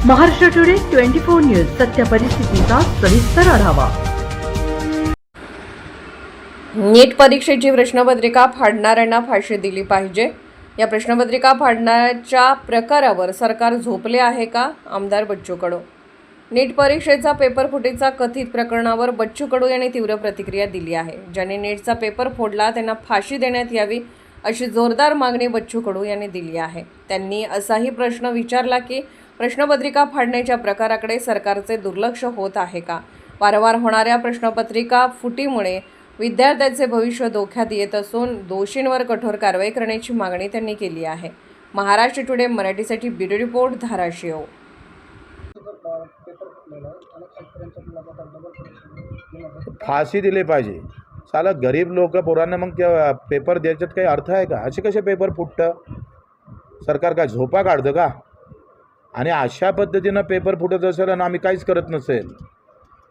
Maharashtra today 24 news सत्य परिस्थितीचा सविस्तर आढावा। नीट परीक्षेची प्रश्नपत्रिका फाडणाऱ्यांना फाशी दिली पाहिजे। या प्रश्नपत्रिका फाडण्याच्या प्रकारावर सरकार झोपले आहे का? आमदार बच्चू कडू। नीट परीक्षेचा पेपर फुटीचा कथित प्रकरणावर बच्चू कडू यांनी तीव्र प्रतिक्रिया दिली आहे। ज्यांनी नीटचा पेपर फोडला त्यांना फाशी देण्यात यावी अशी जोरदार मागणी बच्चू कडू यांनी दिली आहे। त्यांनी असाही प्रश्न विचारला की प्रश्नपत्रिका फाडण्याच्या प्रकाराकडे सरकारचे दुर्लक्ष होत आहे का? वारंवार होणाऱ्या प्रश्नपत्रिका फुटीमुळे विद्यार्थ्यांचे भविष्य धोक्यात येत असून दोषींवर कठोर कारवाई करण्याची मागणी त्यांनी केली आहे। महाराष्ट्र टुडे मराठीसाठी ब्युरो रिपोर्ट धाराशिव। फाशी दिली पाहिजे। साला गरीब लोक पोरांना मग पेपर द्यायच्यात काही अर्थ आहे का? असे कसे पेपर फुटतं? सरकार काय झोपा काढतं का? आणि अशा पद्धतीनं पेपर फुटत असेल आणि आम्ही काहीच करत नसेल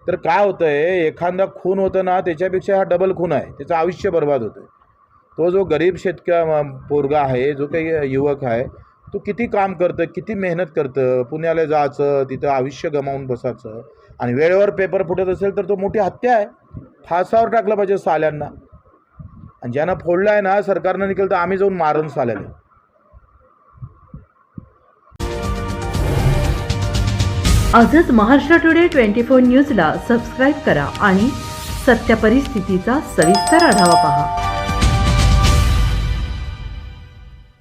तर काय होतं आहे? एखादा खून होतं ना, त्याच्यापेक्षा हा डबल खून आहे, त्याचं आयुष्य बर्बाद होतं। तो जो गरीब पोरगा आहे, जो काही युवक आहे, तो किती काम करतं, किती मेहनत करतं, पुण्याला जायचं, तिथं आयुष्य गमावून बसायचं आणि वेळेवर पेपर फुटत असेल तर तो मोठी हत्या आहे। फासावर टाकलं पाहिजे साल्यांना। आणि ज्यांना फोडलं आहे ना, सरकारनं निघालं तर आम्ही जाऊन मारून साल्याला। आजच महाराष्ट्र टुडे 24 न्यूजला सबस्क्राईब करा आणि सत्य परिस्थितीचा सविस्तर आढावा पहा।